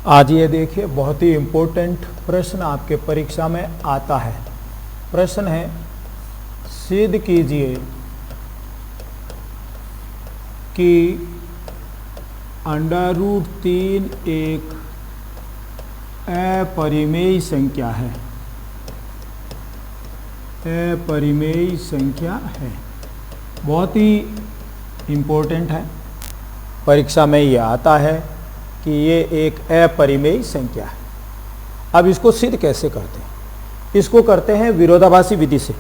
आज ये देखिए बहुत ही इम्पोर्टेंट प्रश्न आपके परीक्षा में आता है। प्रश्न है, सिद्ध कीजिए कि √3 एक अपरिमेय संख्या है। अपरिमेय संख्या है, बहुत ही इम्पोर्टेंट है। परीक्षा में ये आता है कि ये एक अपरिमेय संख्या है। अब इसको सिद्ध कैसे करते हैं? इसको करते हैं विरोधाभासी विधि से।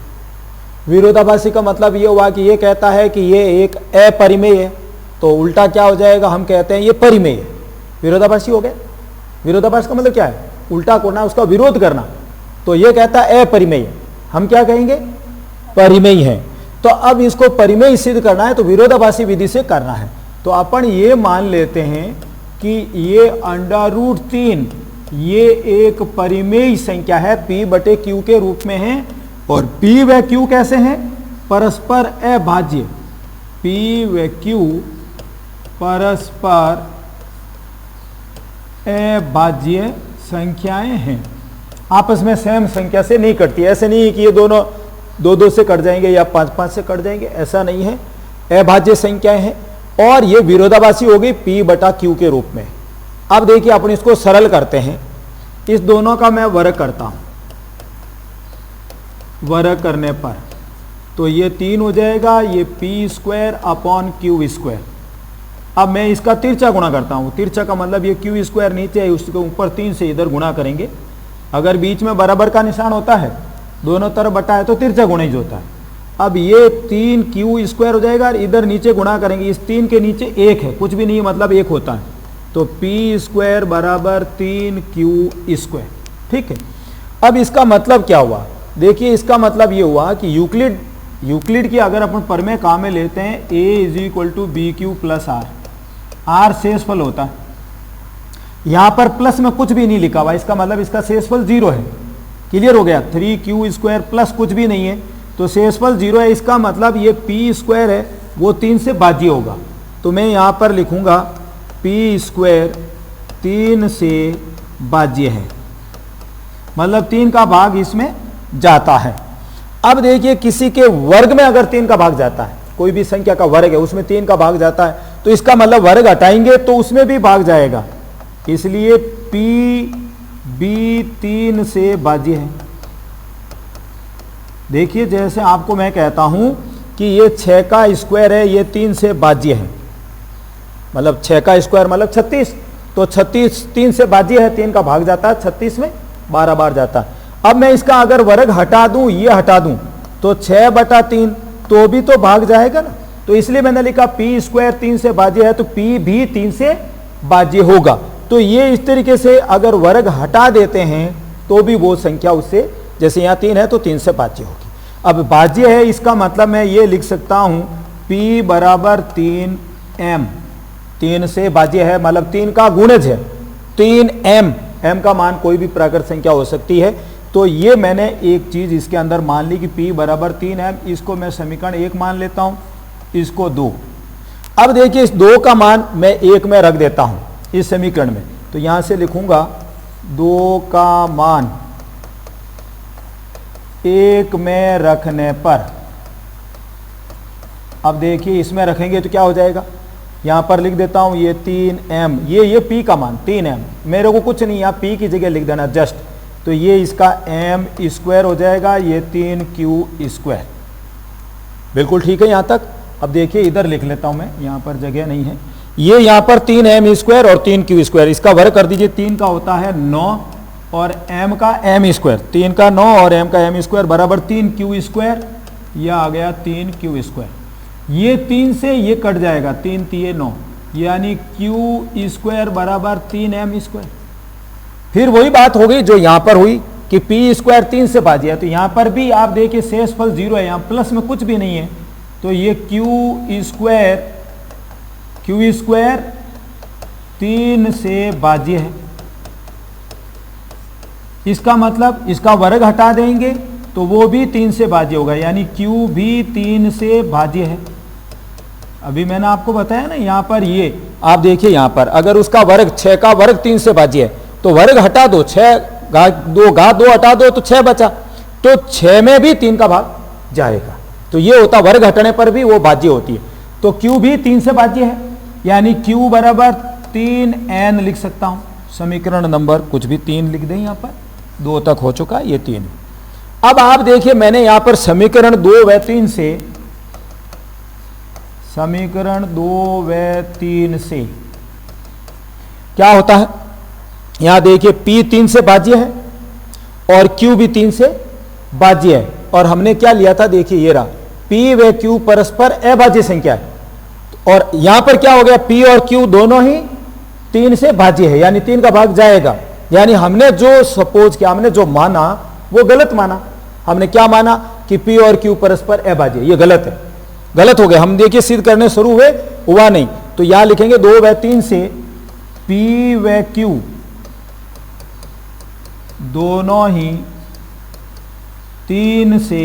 विरोधाभासी का मतलब ये हुआ कि ये कहता है कि ये एक अपरिमेय है, तो उल्टा क्या हो जाएगा? हम कहते हैं ये परिमेय है। विरोधाभासी हो गया। विरोधाभास का मतलब क्या है? उल्टा करना, उसका विरोध करना। तो ये कहता है अपरिमेय, हम क्या कहेंगे? परिमेय है। तो अब इसको परिमेय सिद्ध करना है तो विरोधाभासी विधि से करना है। तो अपन ये मान लेते हैं कि ये √3 ये एक परिमेय संख्या है, P/Q के रूप में है। और P व Q कैसे हैं? परस्पर अभाज्य। P व Q परस्पर अभाज्य संख्याएं हैं, आपस में सेम संख्या से नहीं कटती। ऐसे नहीं है कि ये दोनों 2-2 से कट जाएंगे या 5-5 से कट जाएंगे, ऐसा नहीं है। अभाज्य संख्याएं हैं और ये विरोधाभासी हो गई P/Q के रूप में। अब देखिए अपन इसको सरल करते हैं। इस दोनों का मैं वर्ग करता हूं। वर्ग करने पर तो ये 3 हो जाएगा, ये P²/Q²। अब मैं इसका तिरछा गुणा करता हूं। तिरछा का मतलब ये Q² नीचे है, उसके ऊपर 3 से इधर गुणा करेंगे। अगर बीच में बराबर का निशान होता है, दोनों तरफ बटा है, तो तिरछा गुणा ही होता है। अब ये 3Q² हो जाएगा और इधर नीचे गुणा करेंगे। इस 3 के नीचे 1 है, कुछ भी नहीं मतलब 1 होता है। तो P² = 3Q²। ठीक है। अब इसका मतलब क्या हुआ? देखिए इसका मतलब ये हुआ कि यूक्लिड की अगर अपन प्रमेय काम में लेते हैं, A = BQ + R। R शेषफल होता है। यहां पर प्लस में कुछ भी नहीं लिखा हुआ, इसका मतलब इसका शेषफल 0 है। क्लियर हो गया? 3Q² प्लस कुछ भी नहीं है तो शेषफल 0 है। इसका मतलब ये P² है वो 3 से भाज्य होगा। तो मैं यहां पर लिखूंगा P² 3 से भाज्य है, मतलब 3 का भाग इसमें जाता है। अब देखिए किसी के वर्ग में अगर 3 का भाग जाता है, कोई भी संख्या का वर्ग है उसमें 3 का भाग जाता है, तो इसका मतलब वर्ग हटाएंगे तो उसमें भी भाग जाएगा। इसलिए P भी 3 से भाज्य है। देखिए जैसे आपको मैं कहता हूं कि ये 6 का स्क्वायर है, ये 3 से भाज्य है, मतलब 6 का स्क्वायर मतलब 36। तो 36 3 से भाज्य है, 3 का भाग जाता है 36 में 12 बार जाता है। अब मैं इसका अगर वर्ग हटा दूं, ये हटा दूं, तो 6/3 तो भी तो भाग जाएगा ना। तो इसलिए मैंने लिखा P² 3 से भाज्य है, तो P भी 3 से भाज्य होगा। तो ये इस तरीके से अगर वर्ग हटा देते हैं तो भी वो संख्या उससे, जैसे यहाँ 3 है तो 3 से भाज्य होगी। अब भाज्य है, इसका मतलब मैं ये लिख सकता हूं P = 3m। 3 से भाज्य है मतलब 3 का गुणज है 3m। m का मान कोई भी प्राकृत संख्या हो सकती है। तो ये मैंने एक चीज इसके अंदर मान ली कि P = 3m। इसको मैं समीकरण 1 मान लेता हूं, इसको 2। अब देखिए इस 2 का मान मैं 1 में रख देता हूं इस समीकरण में। तो यहां से लिखूंगा 2 का मान 1 में रखने पर, अब देखिए इसमें रखेंगे तो क्या हो जाएगा? यहां पर लिख देता हूं ये 3m, ये P का मान 3m। मेरे को कुछ नहीं, यहाँ P की जगह लिख देना जस्ट। तो ये इसका m² हो जाएगा, ये 3Q²। बिल्कुल ठीक है यहां तक। अब देखिए इधर लिख लेता हूं मैं, यहां पर जगह नहीं है। ये यहां पर 3m² और 3Q², इसका वर्ग कर दीजिए। 3 का होता है 9 और m का m²। 3 का 9 और m का m² बराबर 3Q²। यह आ गया 3Q²। ये 3 से ये कट जाएगा, 3 3 9, यानी Q² बराबर 3m²। फिर वही बात हो गई जो यहां पर हुई कि P² 3 से भाज्य है। तो यहां पर भी आप देखिए शेषफल 0 है, यहां प्लस में कुछ भी नहीं है। तो ये Q² 3 से भाज्य है। इसका मतलब इसका वर्ग हटा देंगे तो वो भी 3 से भाज्य होगा, यानी Q भी 3 से भाज्य है। अभी मैंने आपको बताया ना, यहाँ पर ये आप देखिए, यहाँ पर अगर उसका वर्ग 6 का वर्ग 3 से भाज्य है तो वर्ग हटा दो, 6 घात 2 हटा दो तो 6 बचा, तो 6 में भी 3 का भाग जाएगा। तो ये होता, वर्ग हटने पर भी वो भाज्य होती है। तो q भी 3 से भाज्य है, यानी q बराबर 3n लिख सकता हूं। समीकरण नंबर कुछ भी 3 लिख दें, यहाँ पर 2 तक हो चुका, ये 3। अब आप देखिए, मैंने यहाँ पर समीकरण 2 व 3 से, समीकरण 2 व 3 से क्या होता है, यहां देखिए p 3 से भाज्य है और q भी 3 से भाज्य है। और हमने क्या लिया था, देखिए ये रहा, p व q परस्पर अभाज्य संख्या है। और यहां पर क्या हो गया, p और q दोनों ही 3 से भाज्य है, यानी 3 का भाग जाएगा। यानी हमने जो सपोज किया, हमने जो माना वो गलत माना। हमने क्या माना कि p और q परस्पर अभाज्य, ये गलत है, गलत हो गया। हम देखिए सिद्ध करने शुरू हुए, हुआ नहीं, तो यहां लिखेंगे 2 व 3 से p व q दोनों ही 3 से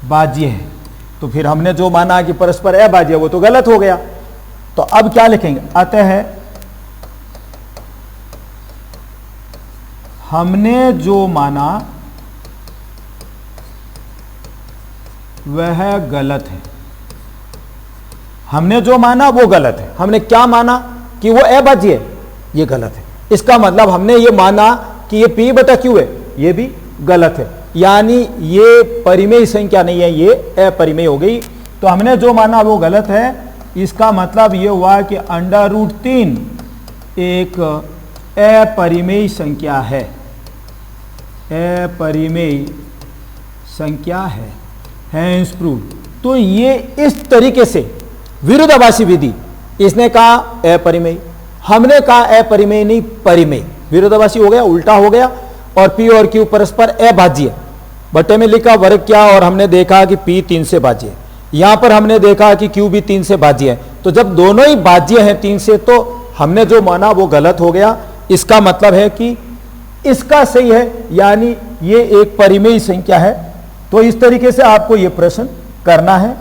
भाज्य है। तो फिर हमने जो माना कि परस्पर अभाज्य, वो तो गलत हो गया। तो अब क्या लिखेंगे, अतः हमने जो माना वह गलत है। हमने जो माना वो गलत है। हमने क्या माना कि वो अभाज्य है, ये गलत है। इसका मतलब हमने ये माना कि ये p बटा q है, ये भी गलत है। यानी ये परिमेय संख्या नहीं है, ये अपरिमेय हो गई। तो हमने जो माना वो गलत है। इसका मतलब ये हुआ कि √3 एक अपरिमेय संख्या है, अपरिमेय संख्या है, हैंस प्रूव्ड। तो ये इस तरीके से विरोधाभासी विधि, इसने कहा अपरिमेय, हमने कहा अपरिमेय नहीं परिमेय, विरोधाभासी हो गया, उल्टा हो गया। और p और q परस्पर अभाज्य, बट्टे में लिखा वर्ग क्या, और हमने देखा कि p 3 से भाज्य है। यहां पर हमने देखा कि q भी 3 से भाज्य है। तो जब दोनों ही भाज्य हैं 3 से, तो हमने जो माना वो गलत हो गया। इसका मतलब है कि इसका सही है, यानी ये एक परिमेय संख्या है। तो इस तरीके से आपको ये प्रश्न करना है,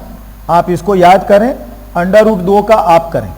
आप इसको याद करें, √2 का आप करें।